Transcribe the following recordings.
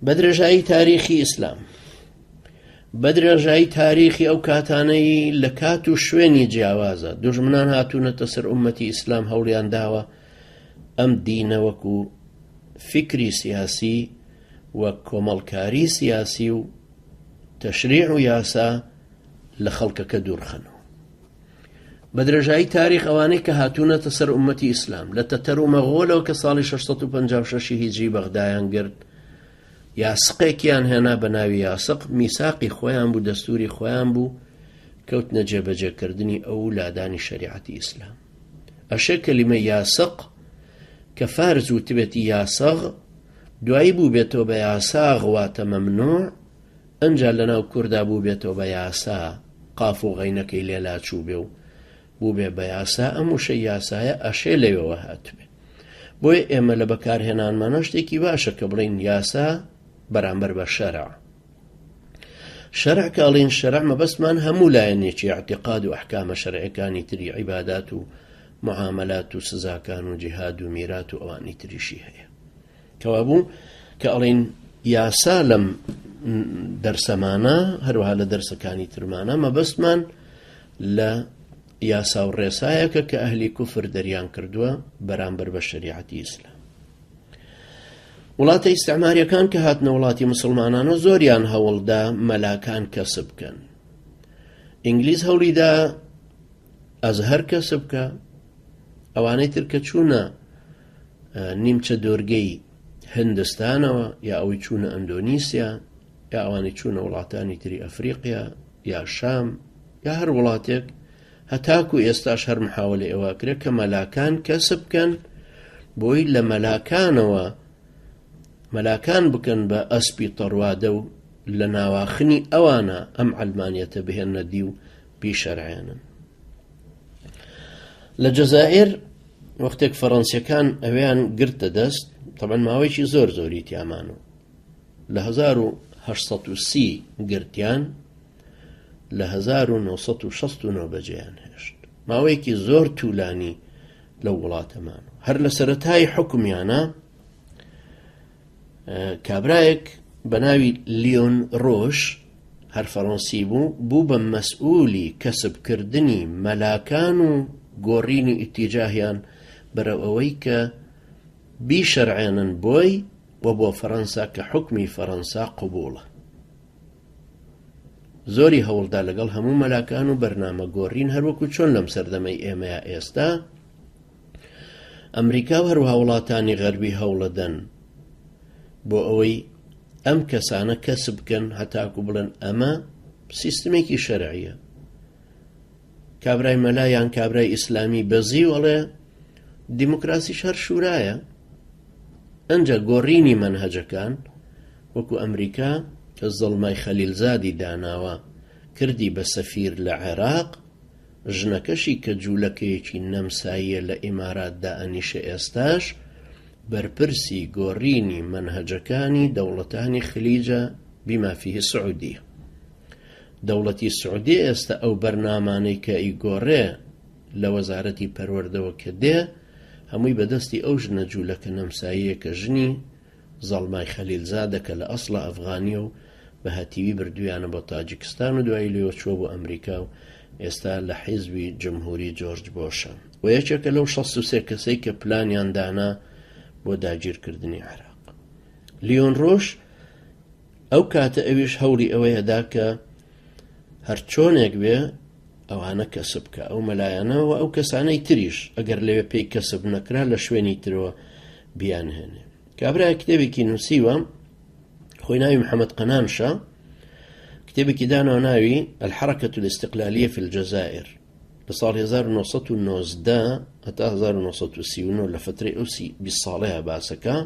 بدرجاي تاريخي إسلام بدرجاي تاريخي أو كاتاني لكاتو شويني جاوازا دجمنان هاتون تسر أمتي إسلام هوليان داوة أم دين وكو فكري سياسي وكومالكاري سياسي تشريع ياسا لخلق كدور خنو بدرجاي تاريخ أواني كهاتون تسر أمتي إسلام لتترو مغولة وكصالي 656 هجري بغدايان قرد یاسقێکیان هێنا بەناوی یاسق میساقی خۆیان بوو دەستوری خۆیان بوو کەوتنە جێبەجێکردنی ئەو لادانی شریعەتی ئیسلام ئەشێ کەلیمە یاسق کە فارز وتبێتی یاسەغ دوایی بوو بێتەوە بە یاساغ واتە مەمنوع ئەنجا لەناو کووردا بوو بێتەوە بە یاسا قاف و غەینەکەی لێلا چوو بێ و بوو بێ بە یاسا ئەم وشەی یاسایە ئەشێ لەوێەوە هاتوێ بۆیە ئێمە لە بەکارهێنانمانە شتێکی باشە کە بڵین یاسا بەرامبەر بە شەرع شەرع کاڵین شەرع مەبەستمان هەموو لایەنێکی اعتقاد و ئەحکامە شەرعەکانی تری عیبادات و معاملات و سزاکان و جیهاد و میرات و ئەوانی تریشی هەیە کەوابوو کە ئەڵین یاسا لەم دەرسەمانە هەروەها لە دەرسەکانی ترمانە مەبەستمان لە یاسا و ڕێسایەکە کە ئەهلی کوفر دەریان کردووە بەرامبەر بە شریعەتی ئیسلام وڵاتە ئیستعماریەکان کە هاتنە وڵاتی مسلمانانە زۆریان هەوڵدا مەلاکان کەسب بکەن ئینگلیز هەوڵیدا ئەزهەر کەسب بکە ئەوانەی تر کە چوونە نیمچە دۆرگەی هندستانەوە یا ئەوەی چوونە ئەندۆنیسیا یا ئەوانەی چوونە وڵاتانی تری ئەفریقیا یا شام یا هەر وڵاتێک هەتاکو ئێستاش هەر محاولە ئێوە کرێت کە مەلاکان کەسب بکەن بۆی لە مەلاکانەوە مەلاکان بکەن بە ئەسپی تەڕوادە و لە ناواخنی ئەوانە ئەم عەلمانیەتە بهێنە دی و بیشەرعێنن لە جەزائیر وەختێک فەڕەنسیەکان ئەویان گرتە دەست طبعا ماوەیەکی زۆر زۆری تیامانەوە لە 1830 گرتیان لە 1969 بەجێیان هێشت ماوەیەکی زۆر توولانی لەو وڵاتەمان هەر لە سەرەتای حکومیانە کابرایەک بەناوی لیۆن ڕۆژ هەر فەڕەنسی بوو بە مەسئولی کەسبکردنی مەلاکان و گۆڕینی ئیتیجاهیان بەرەو ئەوەی کە بیشەرعێنن بۆی و بۆ فەڕەنسا کە حکمی فەڕەنسا قبوڵە زۆری هەوڵدا لەگەڵ هەموو مەلاکان و بەرنامە گۆڕین هەروەکو چۆن لەم سەردەمەی ئێمەیە ئێستا ئەمریکا و هەروەها وڵاتانی غەربی هەوڵەدەن بۆ ئەوەی ئەم کەسانە کەسب بکەن هەتاکو بڵێن ئەمە سیستمێکی شەرعیە کابرای مەلا یان کابرای ئیسلامی بەزی وەڵێ دیموکراسیش هەر شورایە ئەنجا گۆڕینی مەنهەجەکان وەکو ئەمریکا کە زەڵمای خەلیلزادی داناوە کردی بە سەفیر لە عێراق ژنەکەشی کە جوولەکەیەکی نەمساییە لە ئیماراتدا ئەنیشە ئێستاش بەرپرسی گۆڕینی مەنهەجەکانی دەوڵەتانی خلیجە بما فيه سعودیە دەوڵەتی سعودی ئێستا ئەو بەرنامانەی کە ئیگۆڕێ لە وەزارەتی پەروەردەوە کە دێ هەمووی بەدەستی ئەو ژنە جوولەکە نەمساییە کە ژنی زەڵمای خەلیلزادە کە لە ئەسڵە ئەفغانیە و بە هەتیوی بردویانە بۆ تاجیکستان و دوایی لێوە چووە بۆ ئەمریکا و ئێستا لە حیزبی جمهوری جۆرج بۆشە و یەکێکە لەو 63 کەسەی کە پلانیان دانا بۆ داگیرکردنی عێراق لیۆن ڕۆژ ئەو کاتە ئەویش هەوڵی ئەوەیەدا کە هەر چۆنێک بێ ئەوانە کەسب بکە ئەو مەلایەنەوە و ئەو کەسانەی تریش ئەگەر لەوێ پێی کەسب نەکرا لە شوێنی ترەوە بیانهێنێ کابرای کتێبێکی نووسیوە خۆی ناوی محەممەد قەنانشە کتێبێکی دانەوە ناوی الحركة الاستقلالية في الجزائر لە ساڵ 1990 هەتا 1939 لە فترەی ئەو 20 ساڵەیە باسەکە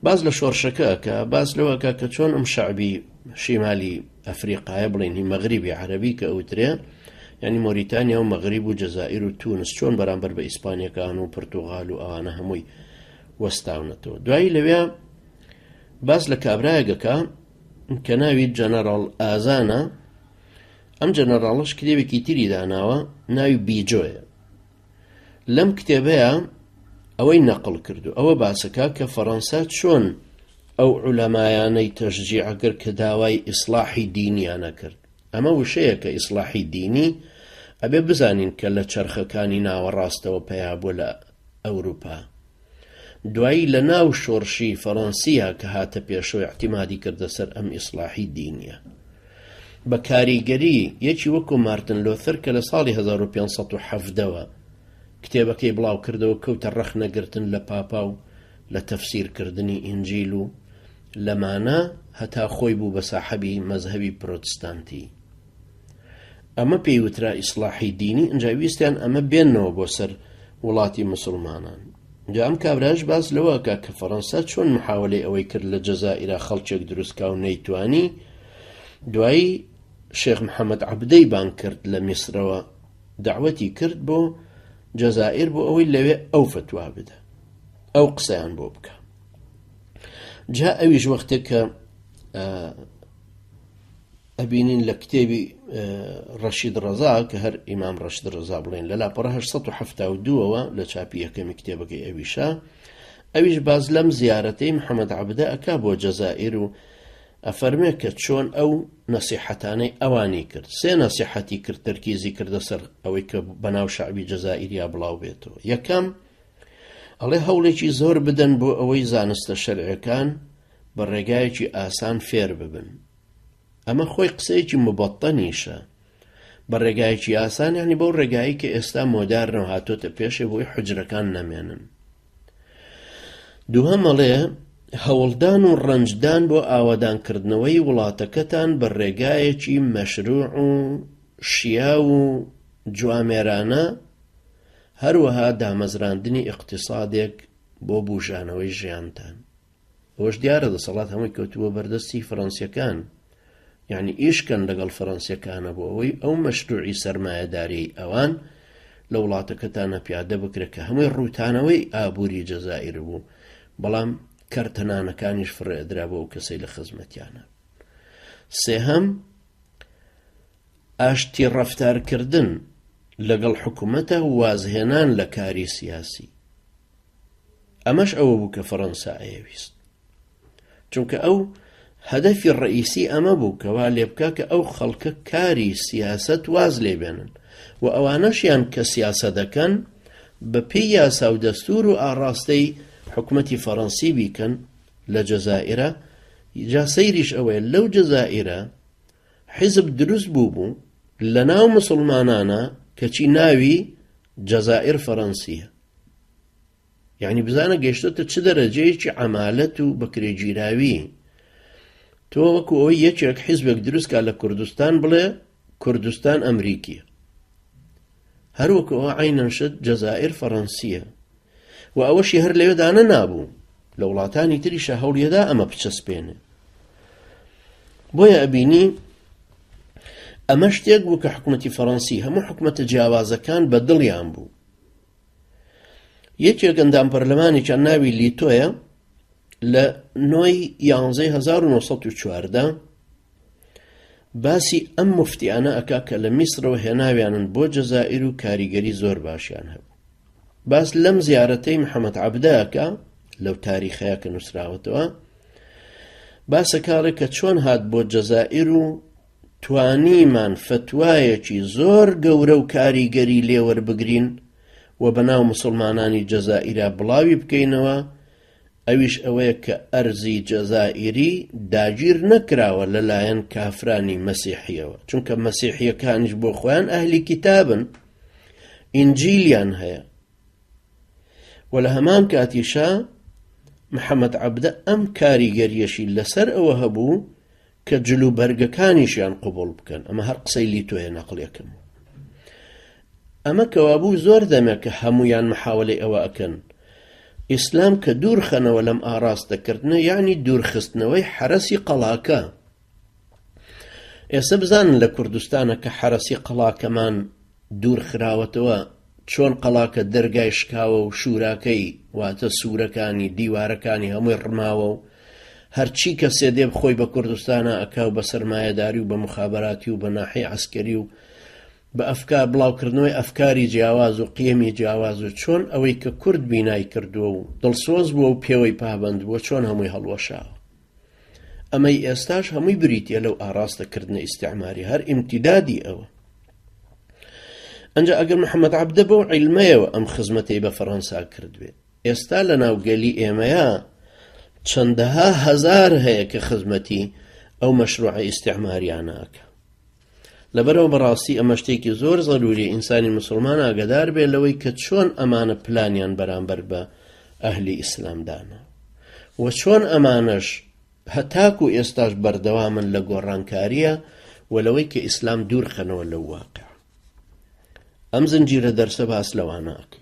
باز لە شۆڕشەکە کە باز لەوەکە کە چۆن ئەم شەعبی شیمالی ئەفریقایە بڵین هی مەغریبی عەرەبی کە ئەوترێ یعنی مۆریتانیا و مەغریب و جەزائیر و تونس چۆن بەرامبەر بە ئیسپانیەکان و پرتوغال و ئەوانە هەمووی وەستاونەتەوە دوایی لەوێ باز لە کابرایەکەکە کە ناوی جەنەڕاڵ ئازانە ئەم جەنەڕاڵەش کتێبێکی تری داناوە ناوی بیجۆیە لەم کتێبەیە ئەوەی نەقڵ کردو ئەوە باسەکە کە فەڕەنسا چۆن ئەو عولەمایانەی تەشجیع کرد کە داوای ئیسلاحی دینیانە کرد. ئەمە وشەیە کە ئیسلاحی دینی ئەبێ بزانین کە لە چەرخەکانی ناوەڕاستەوە پەیا بووە لە ئەوروپا. دوایی لە ناو شۆڕشی فەڕەنسیە کە هاتە پێشەوە احتیمادی کردە سەر ئەم ئیسلاحی دینیە. بە کاریگەری یەکی وەکو مارتن لۆثەر کە لە ساڵی 1570ەوە کتێبەکەی بڵاو کردەوە کەوتە ڕەخ نەگرتن لە پاپا و لە تەفسیرکردنی ئینجیل و لەمانە هەتا خۆی بوو بە ساحەبی مەزهەبی پرۆتستانتی. ئەمە پێی وترا ئیسلاحی دینی، ئەنجا ویستیان ئەمە بێننەوە بۆ سەر وڵاتی مسلمانان. جا ئەم کابراش باس لەوەکە کە فەڕەنسا چۆن محاولەی ئەوەی کرد لە جەزائیرە خەڵکێک دروستکا و نەیتوانی. دوایی شێخ محەممەد عەبدەی بان کرد لە میسرەوە، دعوەتی کرد بۆ جەزائیر بۆ ئەوەی لەوێ ئەو فتوا بدە، ئەو قسەیان بۆ بکە. جا ئەویش وەختێک کە ئەبینین لە کتێبی ڕەشید ڕەزا کە هەر ئیمام ڕەشید ڕەزا بڵێن لە لاپەڕە 1972ەوە لە چاپی یەکەمی کتێبەکەی ئەویشە، ئەویش باز لەم زیارەتەی محەممەد عەبدە ئەکا بۆ جەزائیر و ئەفەرمێ کە چۆن ئەو نەسیحەتانەی ئەوانی کرد. سێ نەسیحەتی کرد، تەرکیزی کردە سەر ئەوەی کە بەناو شەعبی جەزائیریا بڵاو بێتەوە. یەکەم ئەڵێ هەوڵێکی زۆر بدەن بۆ ئەوەی زانستە شەرعیەکان بە ڕێگایەکی ئاسان فێر ببن. ئەمە خۆی قسەیەکی مبەتەنیشە. بە ڕێگایەکی ئاسان یعنی بەو ڕێگایی کە ئێستا مۆدارنەوە هاتۆتە پێشێ بۆی حوجرەکان نەمێنن. دووهەم ئەڵێ هەوڵدان و ڕەنجدان بۆ ئاوەدانکردنەوەی وڵاتەکەتان بە ڕێگایەکی مەشروع و شیا و جوامێرانە، هەروەها دامەزراندنی اقتصادێک بۆ بوژانەوەی ژیانتان. ئەوەش دیارە دەسەڵات هەمووی کەوتووە بەردەستی فەڕەنسیەکان، یعنی ئیشکەن لەگەڵ فەڕەنسیەکانە بۆ ئەوەی ئەو مەشروعی سەرمایەداری ئەوان لە وڵاتەکەتانە پیادە بکرێت کە هەمووی ڕووتانەوەی ئابووری جەزائیر بوو، بەڵام کەرتەنانەکانیش فڕێدرا بۆ ئەو کەسەی لە خزمەتیانە. سێهەم ئاشتی ڕەفتارکردن لەگەڵ حکوومەتە وازهێنان لە کاری سیاسی. ئەمەش ئەوە بوو کە فەڕەنسا ئەیەویست، چونکە ئەو هەدەفی ڕئیسی ئەمە بوو کەوا لێ بکە کە ئەو خەڵکە کاری سیاسەت واز لێبێنن و ئەوانەشیان کە سیاسە دەکەن بە پێی یاسا و دەستور و ئاڕاستەی حکوومەتی فەڕەنسی بیکەن لە جەزائیرە. جا سەیریش ئەوەیە لەو جەزائیرە حیزب دروست بوو لە ناو مسلمانانە کەچی ناوی جەزائیر فەڕەنسیە. یعنی بزانە گەیشتۆتە چ دەرەجەیەکی عەمالەت و بەکرێگیراوی. تۆ وەکو ئەوەی یەکێک حیزبێک دروستکە لە کوردستان بڵێ کوردستان ئەمریکیە، هەروەکو ئەوە عەینەن شت جەزائیر فەڕەنسیە و ئەوەشی هەر لەوێدانە نابوو، لە وڵاتانی تریشە هەوڵیەدا ئەمە بچەسپێنێ. بۆیە ئەبینی ئەمە شتێک بوو کە حکوومەتی فەڕەنسی هەموو حکوومەتە جیاوازەکان بە دڵیان بوو. یەکێک ئەندام پەرلەمانێکیان ناوی لیتۆیە لە 9 11 1914 باسی ئەم مفتیانە ئەکا کە لە میسرەوە هێناویانن بۆ جەزائیر و کاریگەری زۆر باشیان هەبوو. باس لەم زیارەتەی محەممەد عەبدە ئەکا لەو تاریخەیە کە نووسراوەتەوە، باسە کاڵێک کە چۆن هات بۆ جەزائیر و توانیمان فتوایەکی زۆر گەورە و کاریگەری لێوەربگرین و بەناو مسلمانانی جەزائیرا بڵاوی بکەینەوە. ئەویش ئەوەیە کە ئەرزی جەزائیری داگیر نەکراوە لەلایەن کافرانی مەسیحیەوە، چونکە مەسیحیەکانیش بۆ خۆیان ئەهلی کتابن، ئینجیلیان هەیە. و لە هەمان کاتیشا محەممەد عەبدە ئەم کاریگەریەشی لەسەر ئەوە هەبوو کە جلوبەرگەکانیشیان قبوڵ بکەن. ئەمە هەر قسەی لیتۆیە نەقڵێکم. ئەمە کەوابوو زۆر دەمێ کە هەمویان محاولەی ئەوە ئەکەن ئیسلام کە دوورخەنەوە لەم ئاراستەکردنە، یعنی دوورخستنەوەی حرەسی قەڵاکە. ئێستا بزانن لە کوردستانە کە حرەسی قەڵاکەمان دوورخراوەتەوە، چۆن قەڵاکە دەرگای شکاوە و شوراکەی واتە سوورەکانی دیوارەکانی هەمووی ڕماوە و هەرچی کە سێدێ بخۆی بە کوردستانە ئەکاو بە سەرمایەداری و بە مخابراتی و بە ناحی عەسکەری و بە ئەفکار بڵاوکردنەوەی ئەفکاری جیاواز و قیەمی جیاواز و چۆن ئەوەی کە کورد بینای کردووە و دڵسۆز بووە و پێوەی پابند بووە چۆن هەمووی هەڵوەشاوە. ئەمەی ئێستاش هەمووی بریتە لەو ئاراستەکردنە ئیستیعماری هەر ئیمتیدادی ئەوە. ئەنجا ئەگەر محەممەد عەبدە بەو عیلمەیەوە ئەم خزمەتەی بە فەڕەنسا کردوێ، ئێستا لە ناوگەلی ئێمەیە چەندەها هەزار هەیە کە خزمەتی ئەو مەشروعە ئیستیعماریانەکە. لەبەرەوە بەڕاستی ئەمە شتێکی زۆر زەروری ئینسانی مسلمان ئاگادار بێ لەوەی کە چۆن ئەمانە پلانیان بەرامبەر بە ئەهلی ئیسلامدانە و چۆن ئەمانەش هەتاکو ئێستاش بەردەوامن لە گۆڕانکاریە و لەوەی کە ئیسلام دوورخەنەوە لەو واقع. ئەم زنجیرە دەرسە باس لەوانەکە.